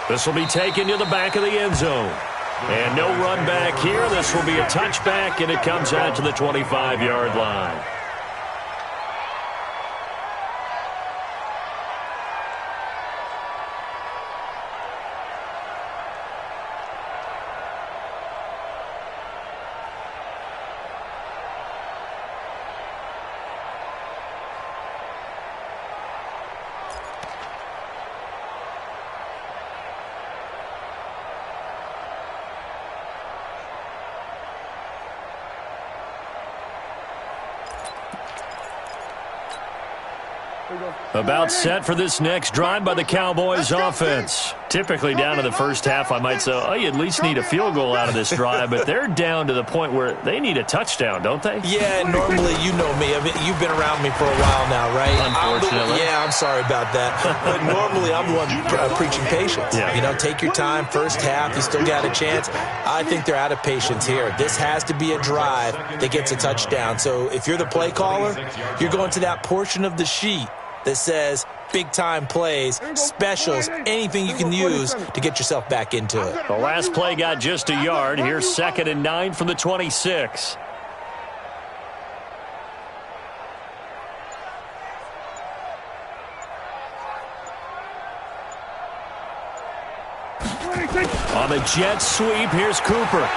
This will be taken to the back of the end zone. And no run back here. This will be a touchback, and it comes out to the 25-yard line. About set for this next drive by the Cowboys offense. Typically down to the first half, I might say, oh, you at least need a field goal out of this drive, but they're down to the point where they need a touchdown, don't they? Yeah, normally, you know me. I mean, you've been around me for a while now, right? Unfortunately. I'm sorry about that. But normally, I'm the one preaching patience. Yeah. You know, take your time. First half, you still got a chance. I think they're out of patience here. This has to be a drive that gets a touchdown. So if you're the play caller, you're going to that portion of the sheet that says big-time plays, specials, anything you can use to get yourself back into it. The last play got just a yard. Here's 2nd and 9 from the 26. On the jet sweep, here's Cooper.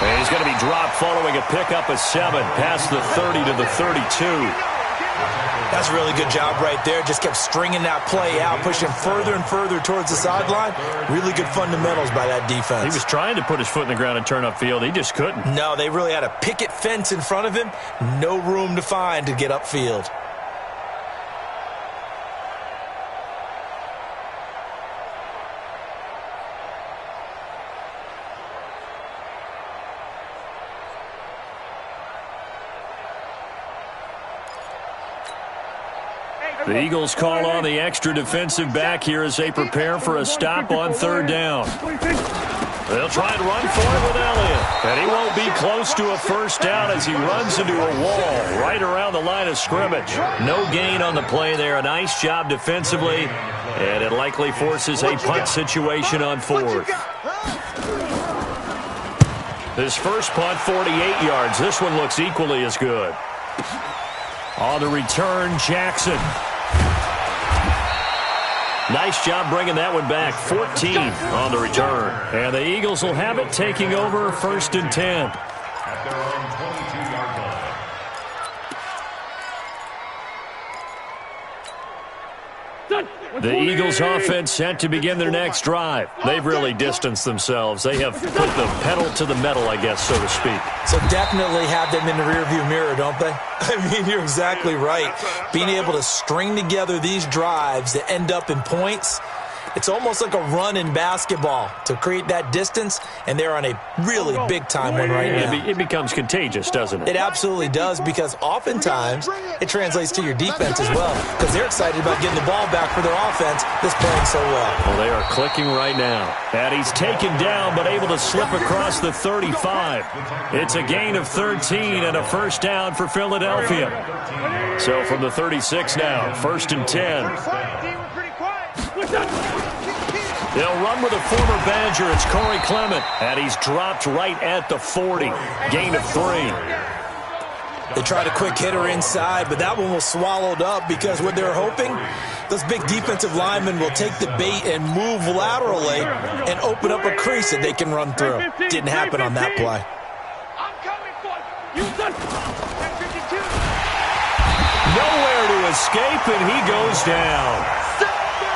And he's going to be dropped following a pickup of 7 past the 30 to the 32. That's a really good job right there. Just kept stringing that play out, pushing further and further towards the sideline. Really good fundamentals by that defense. He was trying to put his foot in the ground and turn upfield. He just couldn't. No, they really had a picket fence in front of him. No room to find to get upfield. The Eagles call on the extra defensive back here as they prepare for a stop on 3rd down. They'll try and run for it with Elliott. And he won't be close to a first down as he runs into a wall right around the line of scrimmage. No gain on the play there. A nice job defensively. And it likely forces a punt situation on 4th. His first punt, 48 yards. This one looks equally as good. On the return, Jackson. Nice job bringing that one back. 14 on the return. And the Eagles will have it, taking over 1st and 10. The Eagles offense set to begin their next drive. They've really distanced themselves. They have put the pedal to the metal, I guess, so to speak. So definitely have them in the rearview mirror, don't they? I mean, you're exactly right. Being able to string together these drives that end up in points, it's almost like a run in basketball to create that distance, and they're on a really big-time one right now. It becomes contagious, doesn't it? It absolutely does, because oftentimes it translates to your defense as well, because they're excited about getting the ball back for their offense that's playing so well. Well, they are clicking right now. And he's taken down but able to slip across the 35. It's a gain of 13 and a first down for Philadelphia. So from the 36 now, 1st and 10. They'll run with a former Badger. It's Corey Clement. And he's dropped right at the 40. Gain of 3. They tried a quick hitter inside, but that one was swallowed up because what they're hoping, those big defensive linemen will take the bait and move laterally and open up a crease that they can run through. Didn't happen on that play. Nowhere to escape, and he goes down.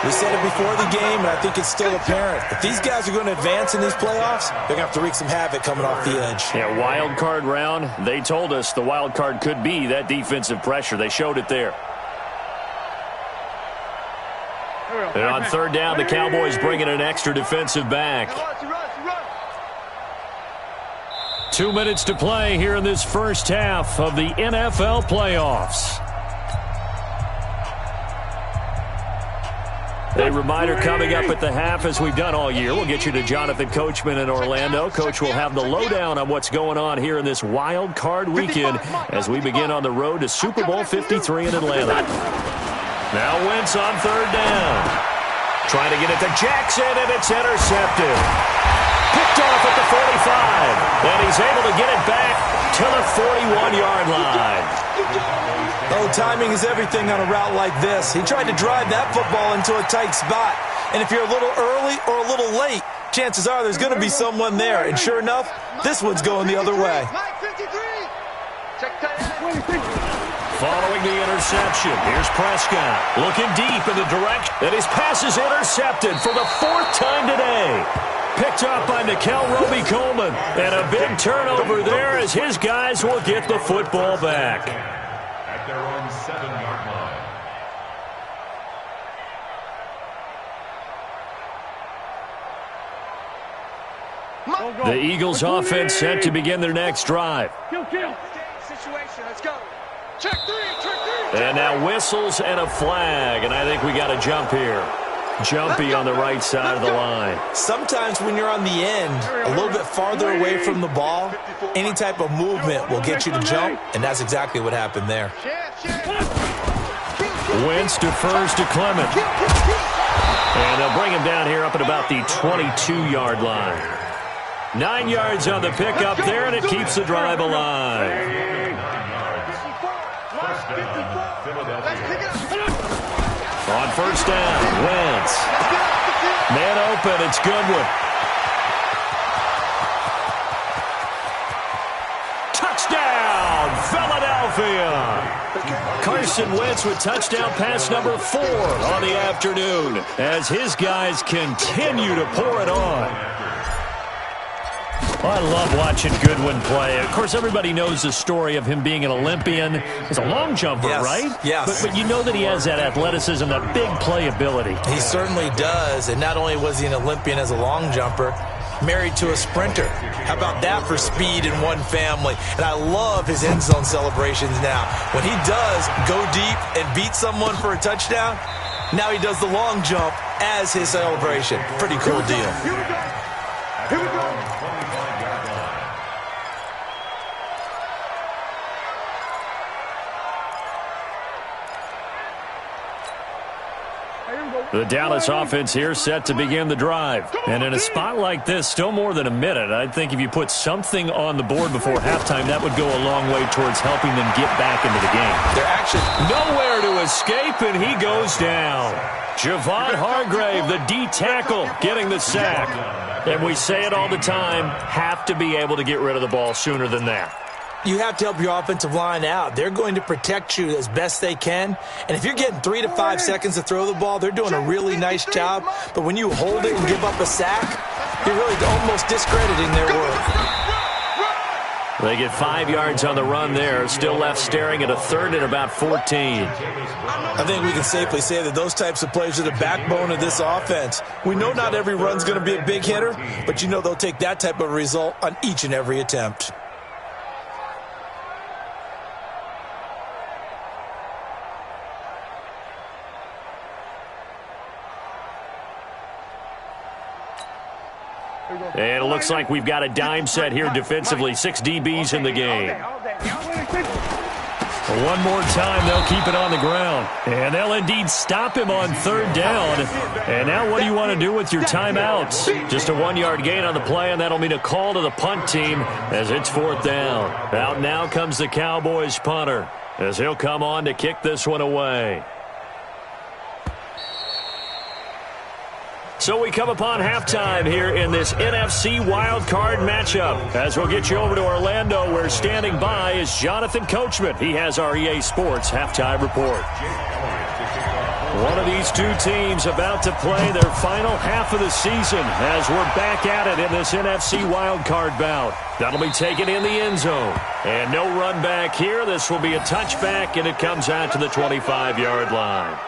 We said it before the game, and I think it's still apparent. If these guys are going to advance in these playoffs, they're going to have to wreak some havoc coming off the edge. Yeah, wild card round. They told us the wild card could be that defensive pressure. They showed it there. And on 3rd down, the Cowboys bring in an extra defensive back. 2 minutes to play here in this first half of the NFL playoffs. A reminder coming up at the half, as we've done all year. We'll get you to Jonathan Coachman in Orlando. Coach will have the lowdown on what's going on here in this wild card weekend as we begin on the road to Super Bowl 53 in Atlanta. Now Wentz on 3rd down. Trying to get it to Jackson, and it's intercepted. Picked off at the 45, and he's able to get it back to the 41-yard line. Oh, timing is everything on a route like this. He tried to drive that football into a tight spot. And if you're a little early or a little late, chances are there's going to be someone there. And sure enough, this one's going the other way. Following the interception, here's Prescott looking deep in the direction. And his pass is intercepted for the 4th time today. Picked up by Nickel Roby-Coleman. And a big turnover there as his guys will get the football back. At their own 7-yard line. The Eagles offense set to begin their next drive. Situation, let's go. Check three. And now whistles and a flag, and I think we got a jump here. Jumpy on the right side of the line. Sometimes when you're on the end, a little bit farther away from the ball, any type of movement will get you to jump, and that's exactly what happened there. Wentz defers to Clement. And they'll bring him down here up at about the 22-yard line. 9 yards on the pickup there, and it keeps the drive alive. On first down, Wentz. Man open, it's Goodwin. Touchdown, Philadelphia! Carson Wentz with touchdown pass number 4 on the afternoon as his guys continue to pour it on. Well, I love watching Goodwin play. Of course, everybody knows the story of him being an Olympian. He's a long jumper, yes, right? Yes. But you know that he has that athleticism, that big playability. He certainly does. And not only was he an Olympian as a long jumper, married to a sprinter. How about that for speed in one family? And I love his end zone celebrations now. When he does go deep and beat someone for a touchdown, now he does the long jump as his celebration. Pretty cool deal. Here we go. The Dallas offense here set to begin the drive. And in a spot like this, still more than a minute, I think if you put something on the board before halftime, that would go a long way towards helping them get back into the game. They're actually nowhere to escape, and he goes down. Javon Hargrave, the D tackle, getting the sack. And we say it all the time, have to be able to get rid of the ball sooner than that. You have to help your offensive line out. They're going to protect you as best they can. And if you're getting 3 to 5 seconds to throw the ball, they're doing a really nice job. But when you hold it and give up a sack, you're really almost discrediting their work. They get 5 yards on the run there. Still left staring at a third and about 14. I think we can safely say that those types of plays are the backbone of this offense. We know not every run's going to be a big hitter, but you know they'll take that type of result on each and every attempt. And it looks like we've got a dime set here defensively. 6 DBs in the game. One more time, they'll keep it on the ground. And they'll indeed stop him on third down. And now what do you want to do with your timeouts? Just a 1-yard gain on the play, and that'll mean a call to the punt team as it's 4th down. Out now comes the Cowboys punter as he'll come on to kick this one away. So we come upon halftime here in this NFC wildcard matchup. As we'll get you over to Orlando, where standing by is Jonathan Coachman. He has our EA Sports halftime report. One of these two teams about to play their final half of the season as we're back at it in this NFC wildcard bout. That'll be taken in the end zone. And no run back here. This will be a touchback, and it comes out to the 25-yard line.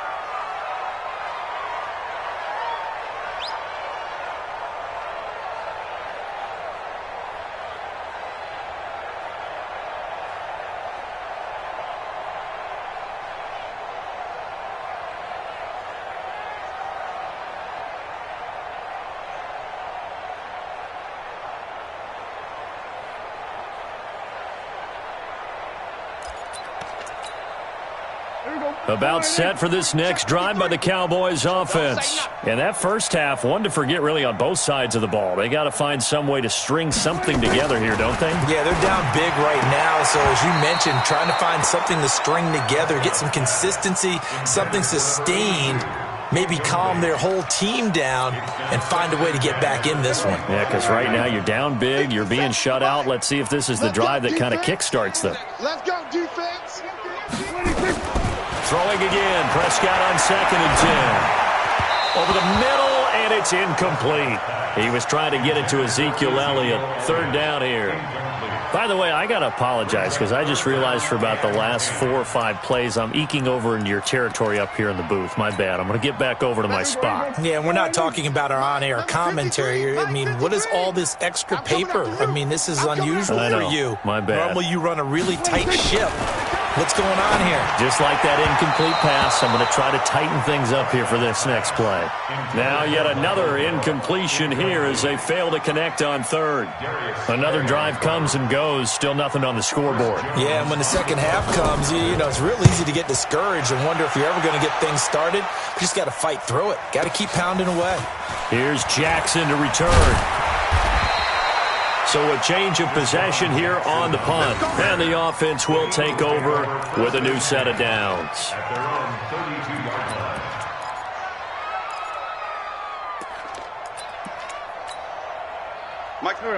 About set for this next drive by the Cowboys offense. And that first half, one to forget really on both sides of the ball. They got to find some way to string something together here, don't they? Yeah, they're down big right now. So as you mentioned, trying to find something to string together, get some consistency, something sustained, maybe calm their whole team down and find a way to get back in this one. Yeah, because right now you're down big, you're being shut out. Let's see if this is the drive that kind of kickstarts them. Let's go, defense. Throwing again, Prescott on 2nd and 10. Over the middle, and it's incomplete. He was trying to get it to Ezekiel Elliott. 3rd down here. By the way, I got to apologize because I just realized for about the last 4 or 5 plays, I'm eking over into your territory up here in the booth. My bad. I'm going to get back over to my spot. Yeah, we're not talking about our on-air commentary here. I mean, what is all this extra paper? I mean, this is unusual for you. My bad. Normally you run a really tight ship. What's going on here? Just like that incomplete pass, I'm going to try to tighten things up here for this next play. Now yet another incompletion here as they fail to connect on 3rd. Another drive comes and goes, still nothing on the scoreboard. Yeah, and when the second half comes, you know, it's real easy to get discouraged and wonder if you're ever going to get things started. You just got to fight through it. Got to keep pounding away. Here's Jackson to return. So a change of possession here on the punt. And the offense will take over with a new set of downs.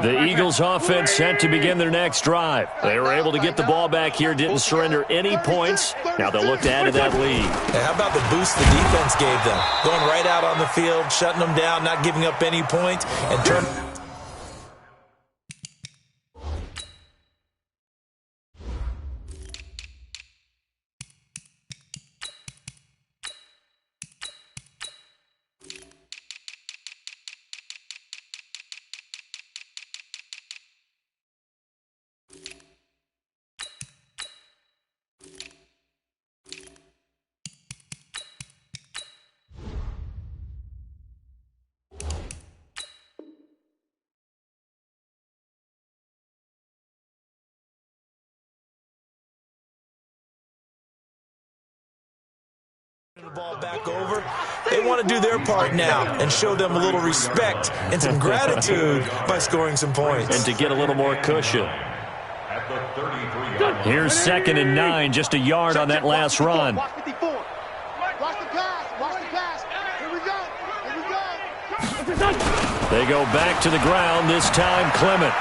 The Eagles offense set to begin their next drive. They were able to get the ball back here, didn't surrender any points. Now they'll look to add to that lead. Yeah, how about the boost the defense gave them? Going right out on the field, shutting them down, not giving up any points, and turn. The ball back over. They want to do their part now and show them a little respect and some gratitude by scoring some points. And to get a little more cushion. Here's 2nd and 9, just a yard on that last run. Watch the pass. Watch the pass. Here we go. Here we go. They go back to the ground, this time Clement.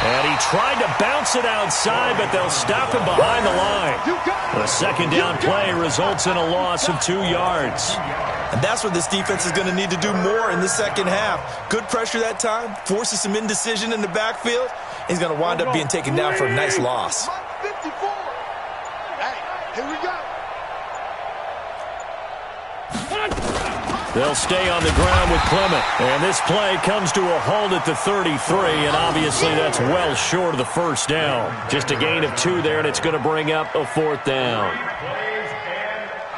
And he tried to bounce it outside, but they'll stop him behind the line. The 2nd down play results in a loss of 2 yards. And that's what this defense is going to need to do more in the second half. Good pressure that time, forces some indecision in the backfield. He's going to wind up being taken down for a nice loss. 54. Hey, here we go. They'll stay on the ground with Clement. And this play comes to a halt at the 33, and obviously that's well short of the first down. Just a gain of 2 there, and it's going to bring up a 4th down.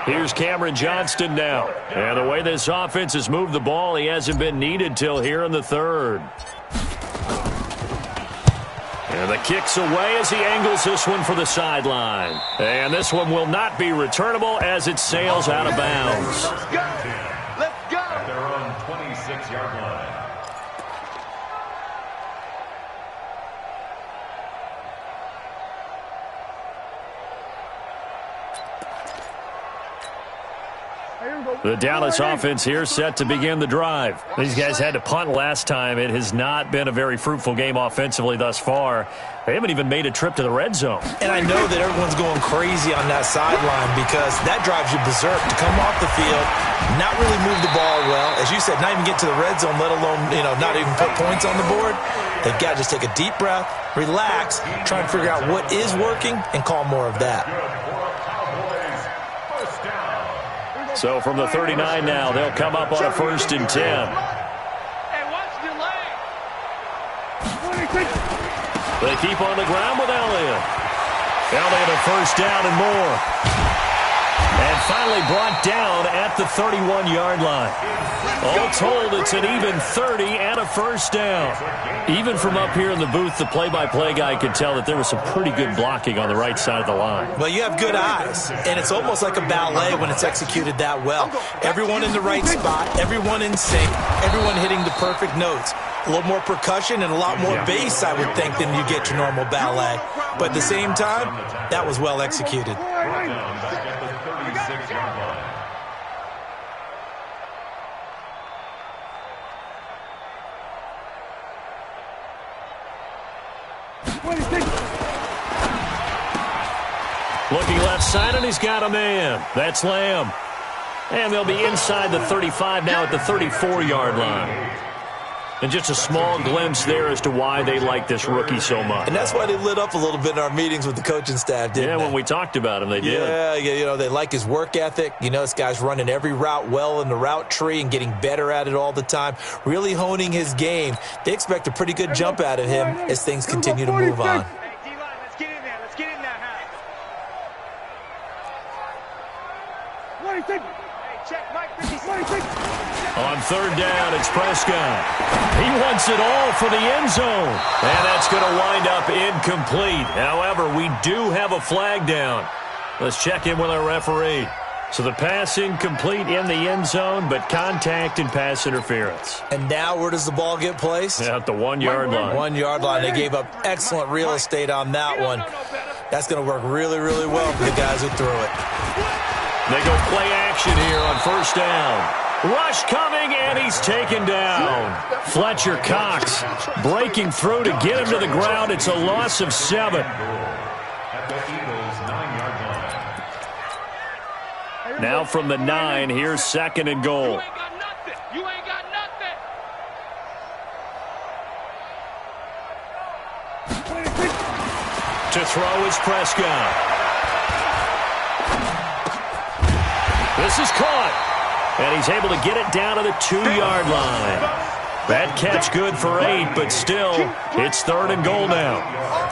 Here's Cameron Johnston now. And the way this offense has moved the ball, he hasn't been needed till here in the 3rd. And the kick's away as he angles this one for the sideline. And this one will not be returnable as it sails out of bounds. Let's go. At their own 26-yard line. The Dallas offense here set to begin the drive. These guys had to punt last time. It has not been a very fruitful game offensively thus far. They haven't even made a trip to the red zone. And I know that everyone's going crazy on that sideline because that drives you berserk to come off the field, not really move the ball well. As you said, not even get to the red zone, let alone, not even put points on the board. They've got to just take a deep breath, relax, try and figure out what is working, and call more of that. So from the 39 now, they'll come up on a 1st and 10. Hey, watch the lane. They keep on the ground with Elliott. Elliott a 1st down and more. And finally brought down at the 31-yard line. All told, it's an even 30 and a first down. Even from up here in the booth, the play-by-play guy could tell that there was some pretty good blocking on the right side of the line. Well, you have good eyes, and it's almost like a ballet when it's executed that well. Everyone in the right spot, everyone in sync, everyone hitting the perfect notes. A little more percussion and a lot more bass, I would think, than you get to normal ballet. But at the same time, that was well executed. Looking left side, and he's got a man. That's Lamb. And they'll be inside the 35 now at the 34-yard line. And just a small glimpse there as to why they like this rookie so much. And that's why they lit up a little bit in our meetings with the coaching staff, didn't they? When we talked about him, they did. Yeah, you know, they like his work ethic. You know, this guy's running every route well in the route tree and getting better at it all the time, really honing his game. They expect a pretty good jump out of him as things continue to move on. Hey, D-line, let's get in there. Let's get in there, Hey, check Mike 56. On third down, it's Prescott. He wants it all for the end zone. And that's going to wind up incomplete. However, we do have a flag down. Let's check in with our referee. So the pass incomplete in the end zone, but contact and pass interference. And now where does the ball get placed? At the 1-yard line. 1-yard line. They gave up excellent real estate on that one. That's going to work really, really well for the guys who threw it. They go play action here on first down. Rush coming, and he's taken down. Fletcher Cox breaking through to get him to the ground. It's a loss of 7. Now from the 9, here's 2nd and goal. You ain't got nothing. To throw is Prescott. This is caught. And he's able to get it down to the 2-yard line. That catch good for 8, but still, it's 3rd and goal now.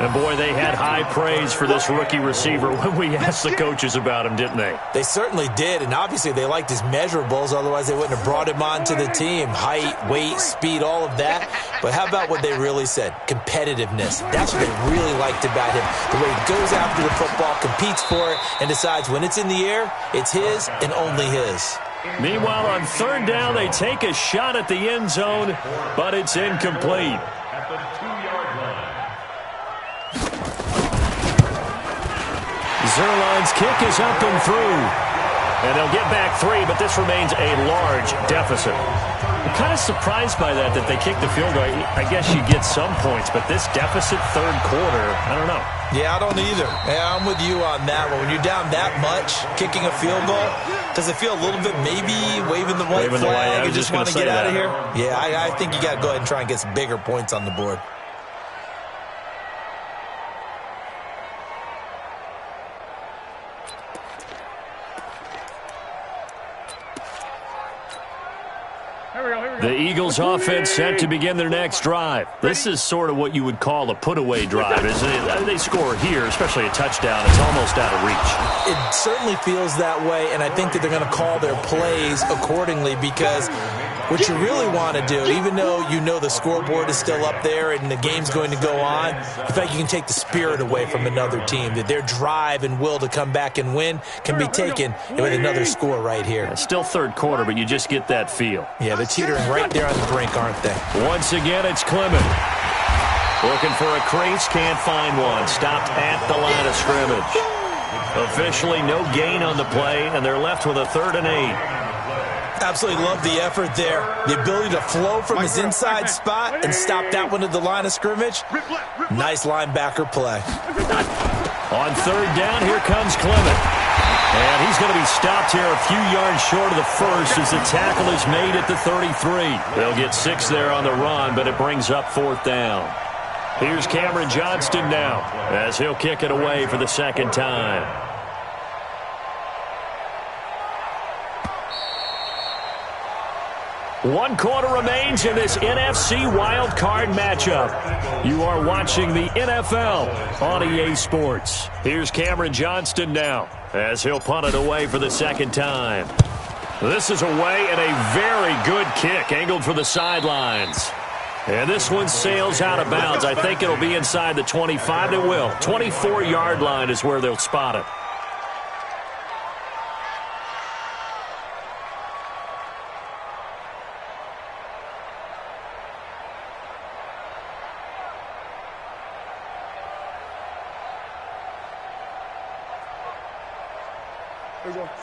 And boy, they had high praise for this rookie receiver when we asked the coaches about him, didn't they? They certainly did, and obviously they liked his measurables, otherwise they wouldn't have brought him onto the team. Height, weight, speed, all of that. But how about what they really said? Competitiveness. That's what they really liked about him. The way he goes after the football, competes for it, and decides when it's in the air, it's his and only his. Meanwhile, on third down, they take a shot at the end zone, but it's incomplete. Zerline's kick is up and through. And they'll get back 3, but this remains a large deficit. I'm kind of surprised by that they kicked the field goal. I guess you get some points, but this deficit third quarter, I don't know. Yeah, I don't either. Yeah, I'm with you on that one. When you're down that much, kicking a field goal, does it feel a little bit maybe waving the white flag and just want to get out of here? Yeah, I think you got to go ahead and try and get some bigger points on the board. The Eagles offense set to begin their next drive. This is sort of what you would call a put-away drive, isn't it? They score here, especially a touchdown. It's almost out of reach. It certainly feels that way, and I think that they're going to call their plays accordingly because what you really want to do, even though you know the scoreboard is still up there and the game's going to go on, in fact, you can take the spirit away from another team, that their drive and will to come back and win can be taken with another score right here. It's still third quarter, but you just get that feel. Yeah, they're teetering right there on the brink, aren't they? Once again, it's Clement. Looking for a crease, can't find one. Stopped at the line of scrimmage. Officially no gain on the play, and they're left with a 3rd and 8. Absolutely love the effort there. The ability to flow from his inside spot and stop that one at the line of scrimmage. Nice linebacker play. On third down, here comes Clement. And he's going to be stopped here a few yards short of the first as the tackle is made at the 33. They'll get 6 there on the run, but it brings up 4th down. Here's Cameron Johnston now as he'll kick it away for the 2nd time. One quarter remains in this NFC Wild Card matchup. You are watching the NFL on EA Sports. Here's Cameron Johnston now. as he'll punt it away for the second time. This is away and a very good kick angled for the sidelines. And this one sails out of bounds. I think it'll be inside the 25. It will. 24-yard line is where they'll spot it.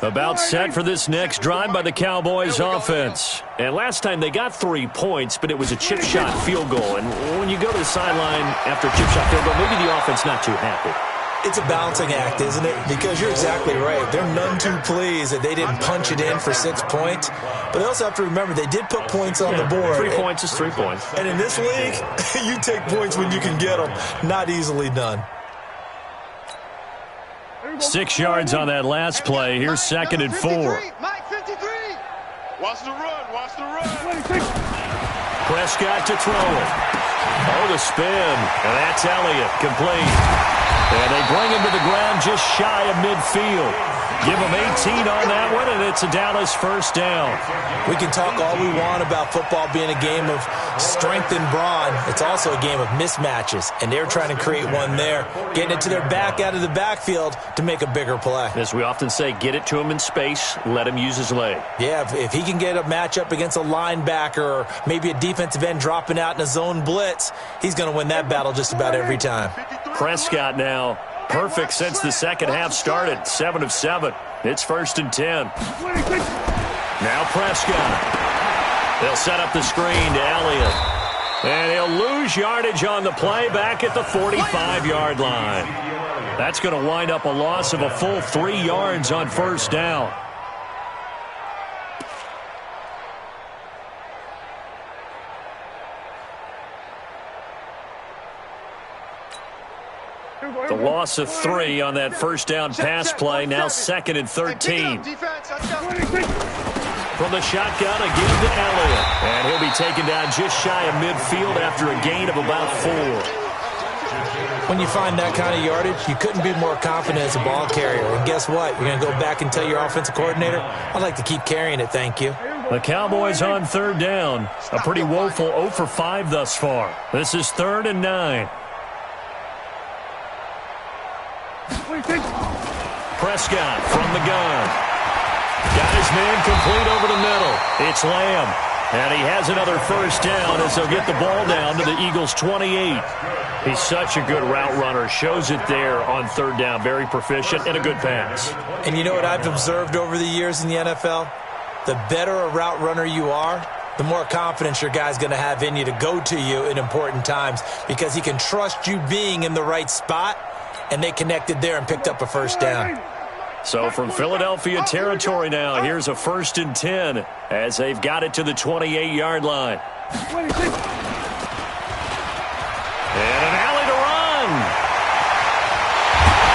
About set for this next drive by the Cowboys offense. And last time they got 3 points, but it was a chip shot field goal. And when you go to the sideline after a chip shot field goal, maybe the offense not too happy. It's a balancing act, isn't it? Because you're exactly right. They're none too pleased that they didn't punch it in for 6 points. But they also have to remember they did put points on the board. 3 points is 3 points. And in this league, you take points when you can get them. Not easily done. 6 yards on that last play. Here's 2nd and 4. Mike 53. Watch the run. Watch the run. Prescott to throw it. Oh, the spin. And that's Elliott. Complete. And they bring him to the ground just shy of midfield. Give him 18 on that one, and it's a Dallas first down. We can talk all we want about football being a game of strength and brawn. It's also a game of mismatches, and they're trying to create one there, getting it to their back out of the backfield to make a bigger play. As we often say, get it to him in space, let him use his leg. Yeah, if he can get a matchup against a linebacker or maybe a defensive end dropping out in a zone blitz, he's going to win that battle just about every time. Prescott now. Perfect since the second half started. 7 of 7. It's 1st and 10. Now Prescott. They'll set up the screen to Elliott. And he'll lose yardage on the play back at the 45-yard line. That's going to wind up a loss of a full 3 yards on first down. The loss of 3 on that first down pass play. Now 2nd and 13. From the shotgun, again to Elliott. And he'll be taken down just shy of midfield after a gain of about 4. When you find that kind of yardage, you couldn't be more confident as a ball carrier. And guess what? You're going to go back and tell your offensive coordinator, I'd like to keep carrying it, thank you. The Cowboys on 3rd down. A pretty woeful 0 for 5 thus far. This is 3rd and 9. Prescott from the gun. Got his man complete over the middle. It's Lamb. And he has another first down as they'll get the ball down to the Eagles' 28. He's such a good route runner. Shows it there on 3rd down. Very proficient and a good pass. And you know what I've observed over the years in the NFL? The better a route runner you are, the more confidence your guy's going to have in you to go to you in important times because he can trust you being in the right spot, and they connected there and picked up a first down. So from Philadelphia territory now, here's a 1st and 10 as they've got it to the 28-yard line. And an alley to run.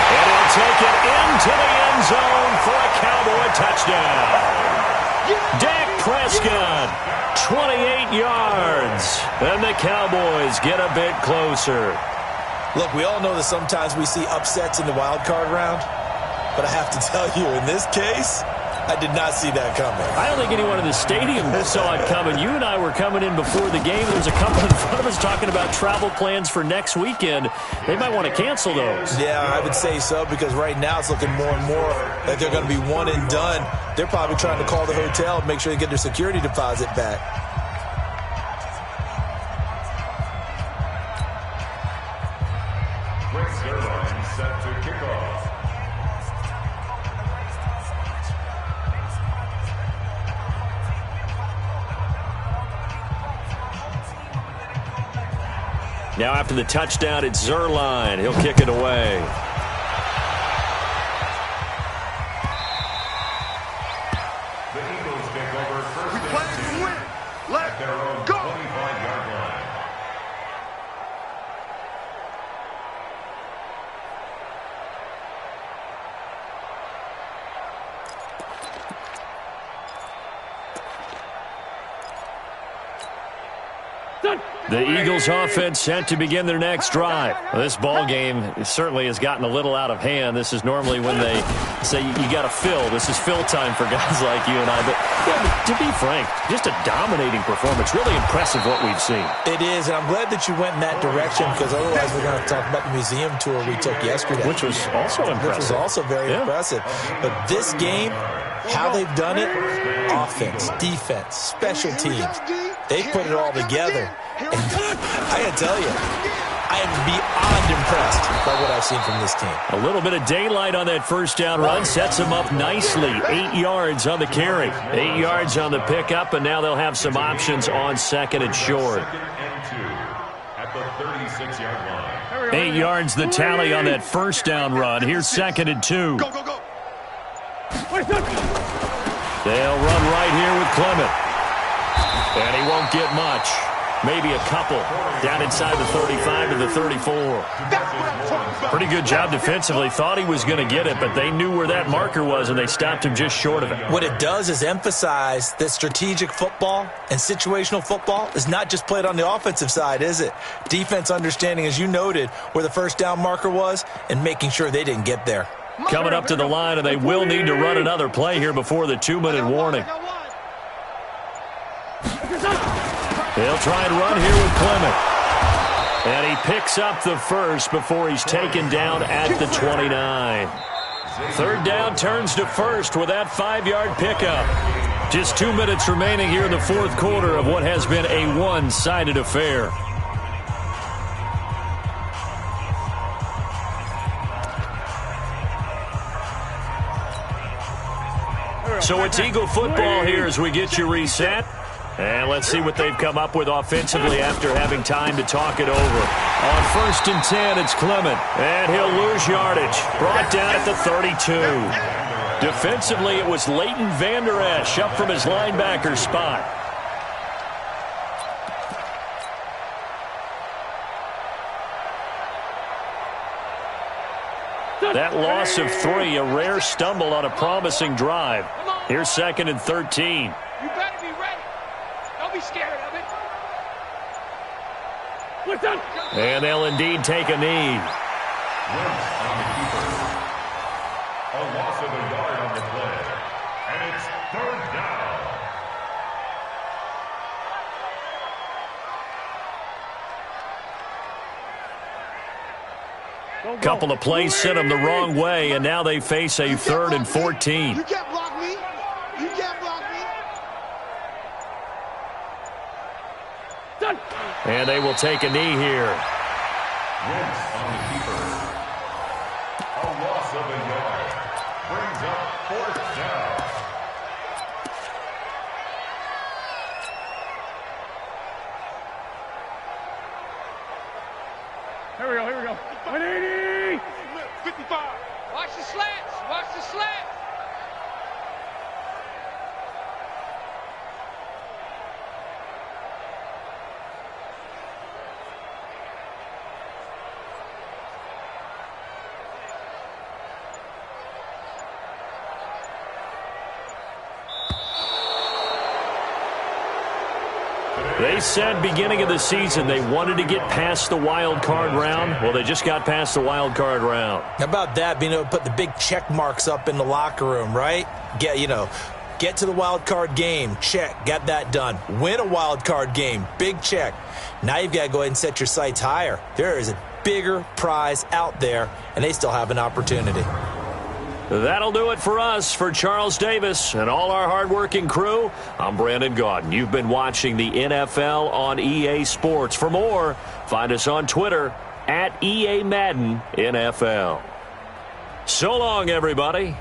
And he'll take it into the end zone for a Cowboy touchdown. Dak Prescott, 28 yards. And the Cowboys get a bit closer. Look, we all know that sometimes we see upsets in the wild card round. But I have to tell you, in this case, I did not see that coming. I don't think anyone in the stadium saw it coming. You and I were coming in before the game. There was a couple in front of us talking about travel plans for next weekend. They might want to cancel those. Yeah, I would say so, because right now it's looking more and more like they're going to be one and done. They're probably trying to call the hotel and make sure they get their security deposit back. Set to kick off. Now after the touchdown, it's Zerline. He'll kick it away. The Eagles take over first and Playing to 10 win. Let their own go. 25-yard line. Done. The Eagles offense set to begin their next drive. Well, this ball game certainly has gotten a little out of hand. This is normally when they say you got to fill. This is fill time for guys like you and I. But yeah, to be frank, just a dominating performance. Really impressive what we've seen. It is, and I'm glad that you went in that direction because otherwise we're going to talk about the museum tour we took yesterday. Which was also impressive. Which was also very impressive. But this game, how they've done it, offense, defense, special teams, they put it all together. And I got to tell you, I am beyond impressed by what I've seen from this team. A little bit of daylight on that first down run sets them up nicely. 8 yards on the carry, 8 yards on the pickup, and now they'll have some options on second and short. At the 36-yard line. 8 yards the tally on that first down run. Here's second and 2. Go, go, go. They'll run right here with Clement. And he won't get much. Maybe a couple down inside the 35 to the 34. Pretty good job defensively. Thought he was going to get it, but they knew where that marker was, and they stopped him just short of it. What it does is emphasize that strategic football and situational football is not just played on the offensive side, is it? Defense understanding, as you noted, where the first down marker was and making sure they didn't get there. Coming up to the line, and they will need to run another play here before the 2-minute warning. They'll try and run here with Clement. And he picks up the first before he's taken down at the 29. Third down turns to first with that 5-yard pickup. Just 2 minutes remaining here in the fourth quarter of what has been a one-sided affair. So it's Eagle football here as we get you reset. And let's see what they've come up with offensively after having time to talk it over. On 1st and 10, it's Clement. And he'll lose yardage. Brought down at the 32. Defensively, it was Leighton Vander Esch up from his linebacker spot. That loss of 3, a rare stumble on a promising drive. Here's 2nd and 13. You better be ready. Don't be scared of it. And they'll indeed take a knee. Wentz on the keeper. A loss of a yard on the play. And it's 3rd down. Couple of plays sent them the wrong way, and now they face a 3rd and 14. You can't block me. You can't block me. And they will take a knee here. Wentz on the keeper. A loss of a yard. Brings up 4th down. Here we go. 180. 55. Watch the slants. Watch the slants. They said beginning of the season they wanted to get past the wild card round. Well, they just got past the wild card round. How about that, being able to put the big check marks up in the locker room, right? Get to the wild card game, check, got that done. Win a wild card game, big check. Now you've got to go ahead and set your sights higher. There is a bigger prize out there, and they still have an opportunity. That'll do it for us. For Charles Davis and all our hardworking crew, I'm Brandon Gaudin. You've been watching the NFL on EA Sports. For more, find us on Twitter @EA Madden NFL. So long, everybody.